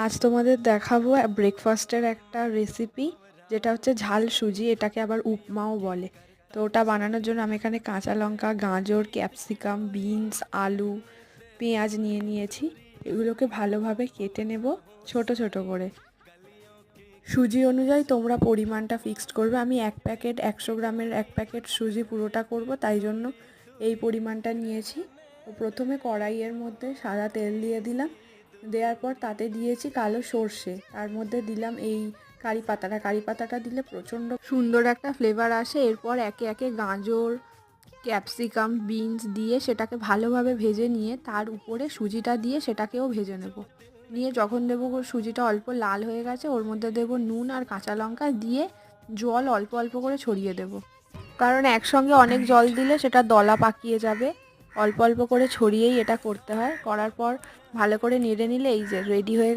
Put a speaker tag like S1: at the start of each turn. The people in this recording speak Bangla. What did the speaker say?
S1: আজ তোমাদের দেখাবো ব্রেকফাস্টের একটা রেসিপি, যেটা হচ্ছে ঝাল সুজি। এটাকে আবার উপমাও বলে। তো ওটা বানানোর জন্য আমি এখানে কাঁচা লঙ্কা, গাজর, ক্যাপসিকাম, বিনস, আলু, পেঁয়াজ নিয়ে নিয়েছি। এগুলোকে ভালোভাবে কেটে নেব ছোট ছোট করে। সুজি অনুযায়ী তোমরা পরিমাণটা ফিক্সড করবে। আমি 100 গ্রামের 1 প্যাকেট সুজি পুরোটা করব, তাই জন্য এই পরিমাণটা নিয়েছি। তো প্রথমে কড়াইয়ের মধ্যে সাদা তেল দিয়ে দিলাম। দেওয়ার পর তাতে দিয়েছি কালো সর্ষে, তার মধ্যে দিলাম এই কারি পাতাটা দিলে প্রচণ্ড সুন্দর একটা ফ্লেভার আসে। এরপর একে একে গাজর, ক্যাপসিকাম, বিনস দিয়ে সেটাকে ভালোভাবে ভেজে নিয়ে তার উপরে সুজিটা দিয়ে সেটাকেও ভেজে নেব। নিয়ে যখন দেবো সুজিটা অল্প লাল হয়ে গেছে, ওর মধ্যে দেবো নুন আর কাঁচা লঙ্কা দিয়ে জল অল্প অল্প করে ছড়িয়ে দেব, কারণ একসঙ্গে অনেক জল দিলে সেটা দলা পাকিয়ে যাবে। অল্প অল্প করে ছড়িয়েই এটা করতে হয়। করার পর ভালো করে নেড়ে নিলে এই যে রেডি হয়ে গেছে।